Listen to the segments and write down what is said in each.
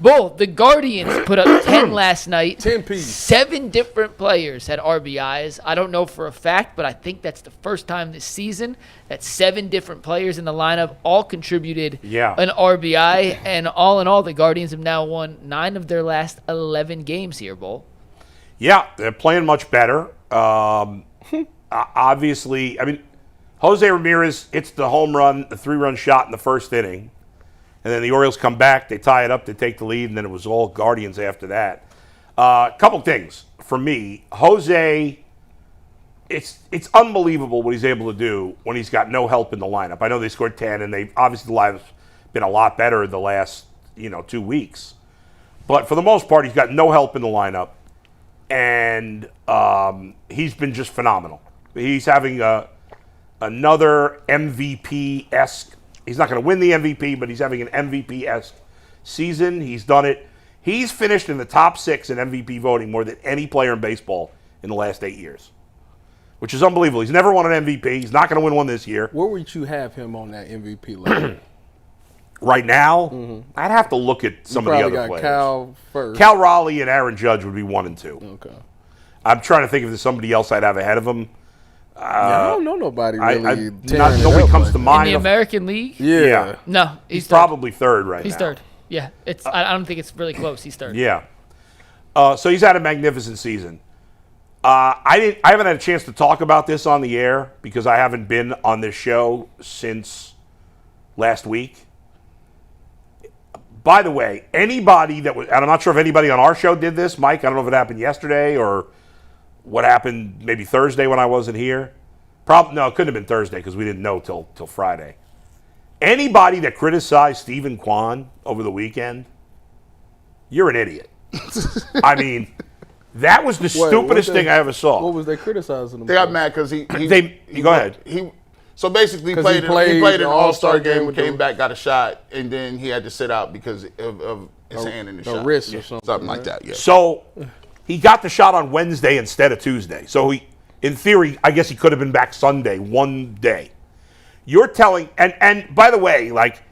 Bull, the Guardians put up 10 last night. 10 piece. 7 different players had RBIs. I don't know for a fact, but I think that's the first time this season that 7 different players in the lineup all contributed an RBI. And all in all, the Guardians have now won 9 of their last 11 games here, Bull. Yeah, they're playing much better. Obviously, I mean, José Ramírez hits the home run, the 3-run shot in the first inning. And then the Orioles come back, they tie it up, they take the lead, and then it was all Guardians after that. Couple things for me. Jose, it's unbelievable what he's able to do when he's got no help in the lineup. I know they scored 10, and they obviously the lineup's been a lot better the last 2 weeks. But for the most part, he's got no help in the lineup, and he's been just phenomenal. He's having another MVP-esque. He's not going to win the MVP, but he's having an MVP-esque season. He's done it. He's finished in the top 6 in MVP voting more than any player in baseball in the last 8 years, which is unbelievable. He's never won an MVP. He's not going to win one this year. Where would you have him on that MVP level? Right now, I'd have to look at some of the other players. Cal first. Cal Raleigh and Aaron Judge would be 1 and 2. Okay. I'm trying to think if there's somebody else I'd have ahead of him. I don't know nobody really. Nobody comes to mind. In the American League? Yeah. No, he's probably third right now. He's third. Yeah, I don't think it's really close. He's third. Yeah. So he's had a magnificent season. I haven't had a chance to talk about this on the air because I haven't been on this show since last week. By the way, anybody that was, and I'm not sure if anybody on our show did this, Mike, I don't know if it happened yesterday or what happened maybe Thursday when I wasn't here. No, it couldn't have been Thursday because we didn't know till Friday. Anybody that criticized Stephen Kwan over the weekend, you're an idiot. I mean, that was the stupidest thing I ever saw. What was they criticizing him? They got mad because he go ahead. So basically, he played an All-Star game and came back, got a shot, and then he had to sit out because of his hand in the shot. Wrist or something like that, yeah. So he got the shot on Wednesday instead of Tuesday. So in theory, I guess he could have been back Sunday, one day. You're telling, and by the way, like,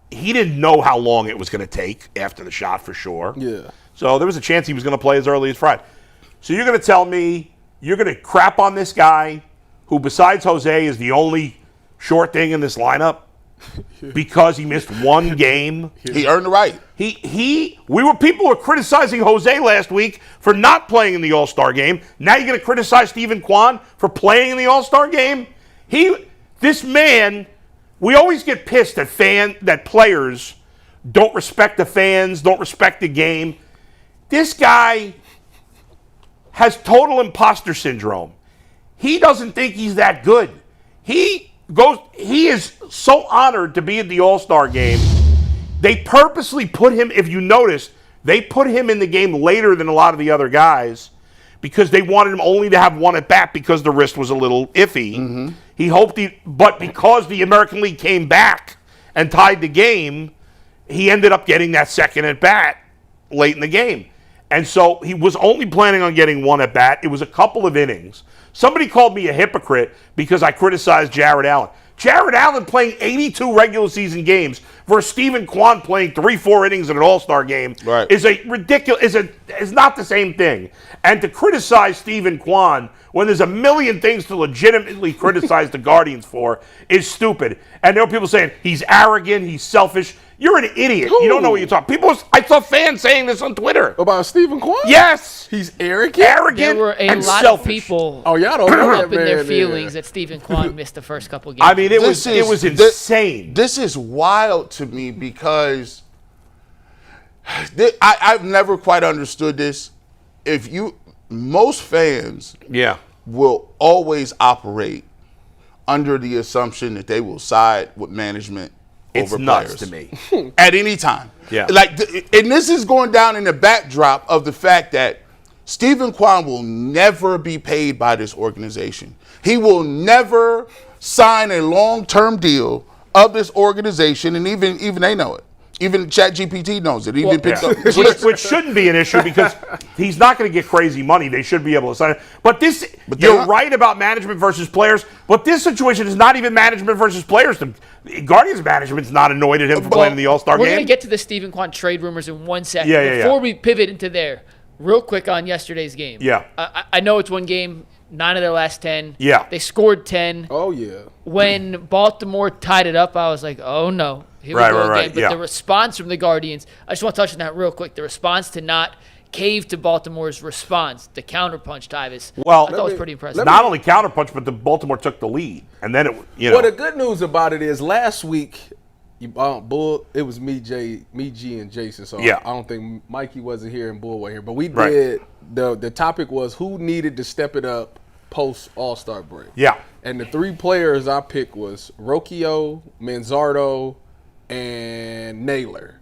he didn't know how long it was going to take after the shot for sure. Yeah. So there was a chance he was going to play as early as Friday. So you're going to tell me you're going to crap on this guy who, besides Jose, is the only short thing in this lineup because he missed one game? He earned the right. People were criticizing Jose last week for not playing in the All-Star game. Now you're going to criticize Stephen Kwan for playing in the All-Star game? This man, we always get pissed that players don't respect the fans, don't respect the game. This guy has total imposter syndrome. He doesn't think he's that good. He is so honored to be at the All-Star game. They purposely put him, if you noticed, they put him in the game later than a lot of the other guys because they wanted him only to have one at bat because the wrist was a little iffy. Mm-hmm. He hoped but because the American League came back and tied the game, he ended up getting that second at bat late in the game. And so he was only planning on getting one at bat. It was a couple of innings. Somebody called me a hypocrite because I criticized Jared Allen. Jared Allen playing 82 regular season games versus Stephen Kwan playing 3-4 innings in an All-Star game is not the same thing. And to criticize Stephen Kwan when there's a million things to legitimately criticize the Guardians for is stupid. And there are people saying he's arrogant, he's selfish. You're an idiot. Who? You don't know what you're talking. I saw fans saying this on Twitter. About Stephen Kwan? Yes. He's arrogant? There were a and lot selfish. of people y'all don't know up that in their man feelings that Stephen Kwan missed the first couple games. I mean, it was insane. This is wild to me because I've never quite understood this. Most fans will always operate under the assumption that they will side with management over nuts players to me at any time. Yeah. And this is going down in the backdrop of the fact that Stephen Kwan will never be paid by this organization. He will never sign a long-term deal of this organization, and even they know it. Even ChatGPT knows it. Even picked up. Which shouldn't be an issue because he's not going to get crazy money. They should be able to sign it. But you're right about management versus players. But this situation is not even management versus players. The Guardians management's not annoyed at him for playing in the All-Star game. We're going to get to the Stephen Kwan trade rumors in 1 second. Before we pivot into there, real quick on yesterday's game. Yeah. I know it's one game. 9 of their last 10. Yeah. They scored 10. Oh, yeah. When Baltimore tied it up, I was like, oh, no. Here we go again. But the response from the Guardians, I just want to touch on that real quick. The response to not cave to Baltimore's response, the counterpunch, Tyvis. Well, I thought was pretty impressive. Not only counterpunch, but the Baltimore took the lead. And then Well, the good news about it is last week, Bull, it was me, G, and Jason. So I don't think Mikey wasn't here and Bull wasn't here. But we did, the topic was who needed to step it up post All-Star break. Yeah. And the 3 players I picked was Rocchio, Manzardo, and Naylor.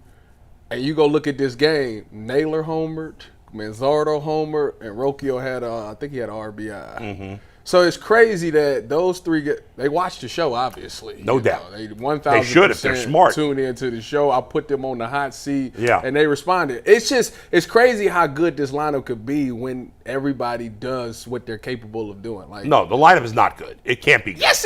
And you go look at this game, Naylor homered, Manzardo homered, and Rocchio had, I think he had an RBI. Mm-hmm. So it's crazy that those 3 they watched the show, obviously. No doubt. They 1,000% they should if they're smart. Tune into the show. I put them on the hot seat, and they responded. It's crazy how good this lineup could be when everybody does what they're capable of doing. No, the lineup is not good. It can't be good. Yes,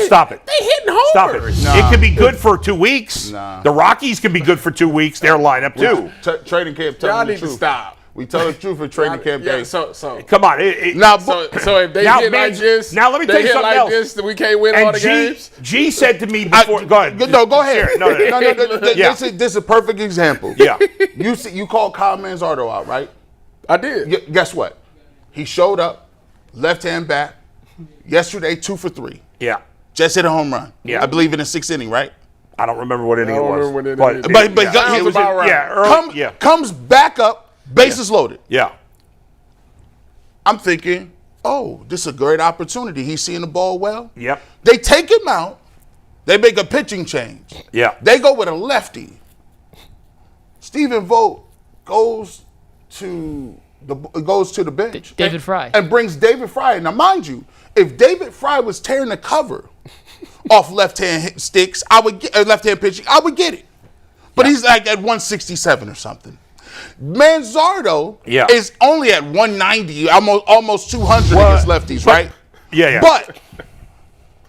stop it. They hitting homers. Stop it. Nah. It could be good for 2 weeks. Nah. The Rockies can be good for 2 weeks. Their lineup too. Trading camp. Y'all need to stop. We tell the truth for training camp day. So come on. So if they hit like this, now let me tell you something else. This, then we can't win all the games. G said to me before. Go ahead. No, go ahead. No. This is a perfect example. Yeah. You called Kyle Manzardo out, right? I did. Guess what? He showed up, left-hand bat. Yesterday, 2 for 3. Yeah. Just hit a home run. Yeah. I believe in the 6th inning, right? I don't remember what inning it was. But it was about right. Comes back up, bases loaded. Yeah. I'm thinking, oh, this is a great opportunity. He's seeing the ball well. Yep. They take him out. They make a pitching change. Yeah. They go with a lefty. Stephen Vogt goes to the bench. David Fry. And brings David Fry. Now, mind you, if David Fry was tearing the cover off left-hand sticks, left-hand pitching, I would get it. But he's like at 167 or something. Manzardo is only at 190, almost 200 against lefties, right? Yeah. But,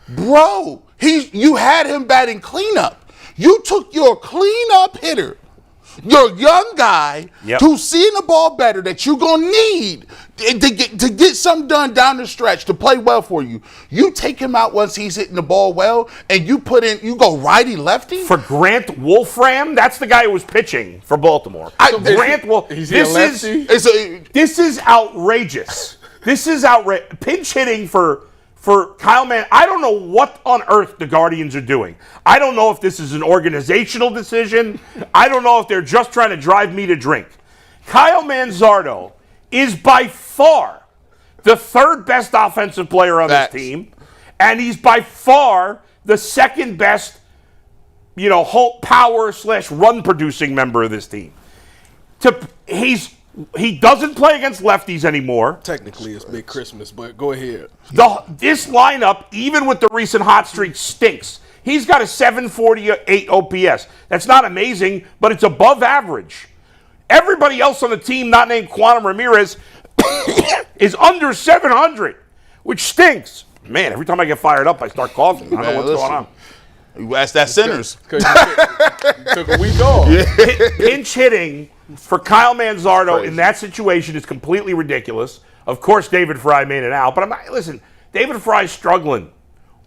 bro, you had him batting cleanup. You took your cleanup hitter, your young guy, who's seeing the ball better that you're going to need to get something done down the stretch to play well for you. You take him out once he's hitting the ball well, and you go righty-lefty? For Grant Wolfram, that's the guy who was pitching for Baltimore. Grant Wolfram. This is outrageous. This is outrageous. Pinch hitting for Kyle Mann. I don't know what on earth the Guardians are doing. I don't know if this is an organizational decision. I don't know if they're just trying to drive me to drink. Kyle Manzardo is by far the 3rd best offensive player on this team, and he's by far the 2nd best, power / run producing member of this team. He doesn't play against lefties anymore. Technically, it's Big Christmas, but go ahead. This lineup, even with the recent hot streak, stinks. He's got a 748 OPS. That's not amazing, but it's above average. Everybody else on the team, not named Kwan Ramirez, is under 700, which stinks. Man, every time I get fired up, I start coughing. I don't know what's going on. You asked that Sinners. Because you took a week off. Pinch hitting for Kyle Manzardo in that situation is completely ridiculous. Of course, David Fry made it out, but listen, David Fry's struggling.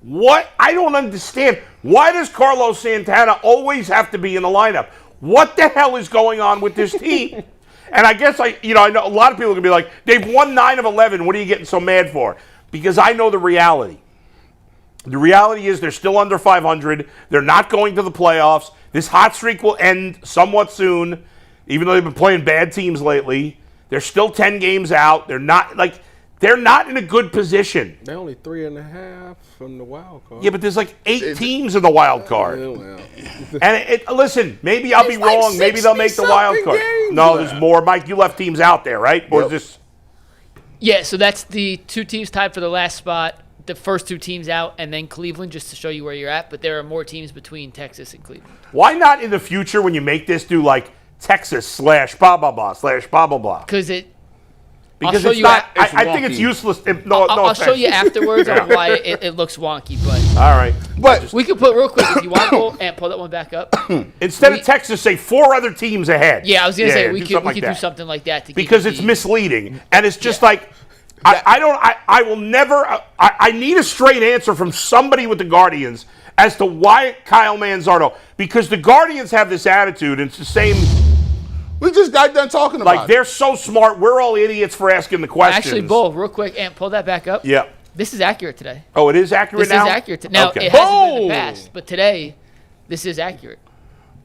What? I don't understand. Why does Carlos Santana always have to be in the lineup? What the hell is going on with this team? And I guess I know a lot of people are going to be like, they've won 9 of 11. What are you getting so mad for? Because I know the reality. The reality is they're still under 500. They're not going to the playoffs. This hot streak will end somewhat soon, even though they've been playing bad teams lately. They're still 10 games out. They're not in a good position. They're only 3.5 from the wild card. Yeah, but there's 8 teams in the wild card. And listen, maybe I'll be wrong. Maybe they'll make the wild card. No, there's more. Mike, you left teams out there, right? Or is this? Yeah, so that's the 2 teams tied for the last spot. the first 2 teams out and then Cleveland just to show you where you're at, but there are more teams between Texas and Cleveland. Why not in the future when you make this do like Texas / blah blah blah / blah blah blah? Because it's I not. I think it's useless. I'll show you afterwards on why it looks wonky. But all right, but we can put real quick if you want to pull that one back up. Instead of Texas, say 4 other teams ahead. Yeah, I was gonna say we could do something like that to because it's misleading and it's just like I will never. I need a straight answer from somebody with the Guardians as to why Kyle Manzardo, because the Guardians have this attitude and it's the same. We just got done talking about like they're so smart. We're all idiots for asking the questions. Actually, Bull, real quick, pull that back up. Yeah. This is accurate today. Oh, it is accurate now? This is accurate. Now, okay. It hasn't been in the past, but today, this is accurate.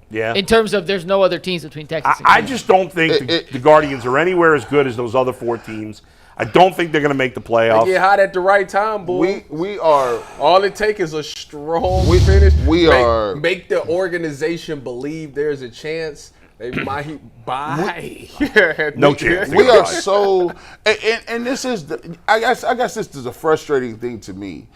Yeah. In terms of there's no other teams between Texas and I just don't think the Guardians are anywhere as good as those other 4 teams. I don't think they're going to make the playoffs. They get hot at the right time, boy. We are. All it takes is a strong finish. Make the organization believe there's a chance. They might buy. No chance. We are so, and this is I guess this is a frustrating thing to me.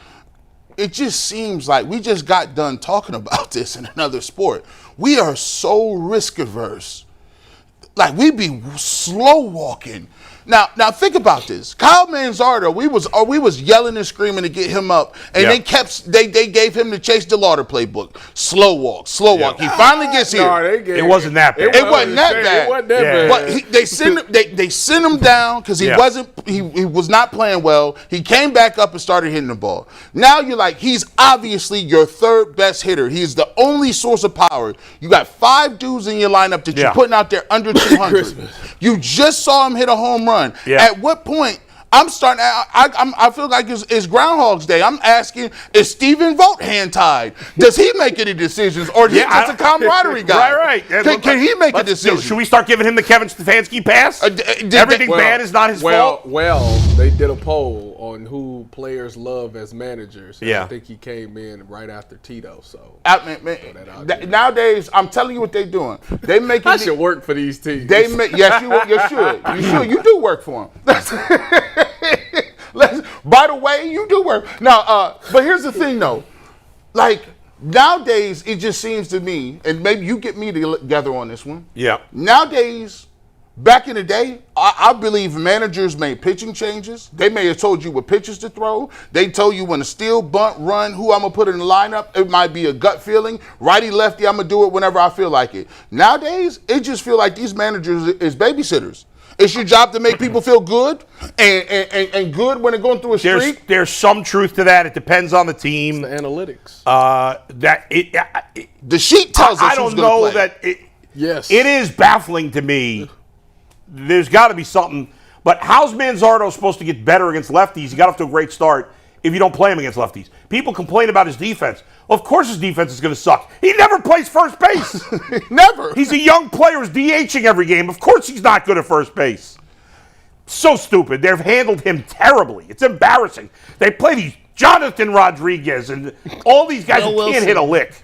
It just seems like we just got done talking about this in another sport. We are so risk averse. Like we be slow walking. Now think about this. Kyle Manzardo, we was yelling and screaming to get him up, and they gave him the Chase DeLauder playbook. Slow walk. He finally gets here. It wasn't that bad. It wasn't that bad. But they sent him down because he was not playing well. He came back up and started hitting the ball. Now you're like, he's obviously your 3rd best hitter. He's the only source of power. You got 5 dudes in your lineup that you're putting out there under 200. You just saw him hit a home run. Yeah. At what point I'm starting? I feel like it's Groundhog's Day. I'm asking: is Stephen Vogt hand-tied? Does he make any decisions, or is he just a camaraderie guy? Right. Can he make a decision? Should we start giving him the Kevin Stefanski pass? Everything bad is not his fault. Well, they did a poll on who players love as managers. And I think he came in right after Tito. So nowadays, I'm telling you what they're doing. They make I should work for these teams. Yes, you should. You do work for them. By the way, you do work. Now, but here's the thing, though. Like, nowadays, it just seems to me, and maybe you get me together on this one. Yeah. Nowadays, back in the day, I believe managers made pitching changes. They may have told you what pitches to throw. They told you when to steal, bunt, run, who I'm going to put in the lineup. It might be a gut feeling. Righty, lefty, I'm going to do it whenever I feel like it. Nowadays, it just feels like these managers is babysitters. It's your job to make people feel good and good when they're going through a streak. There's some truth to that. It depends on the team. It's the analytics. The sheet tells us I don't know that. Yes. It is baffling to me. There's got to be something. But how's Manzardo supposed to get better against lefties? He got off to a great start if you don't play him against lefties. People complain about his defense. Well, of course his defense is going to suck. He never plays first base. Never. He's a young player who's DHing every game. Of course he's not good at first base. So stupid. They've handled him terribly. It's embarrassing. They play these Jonathan Rodriguez and all these guys who can't hit a lick.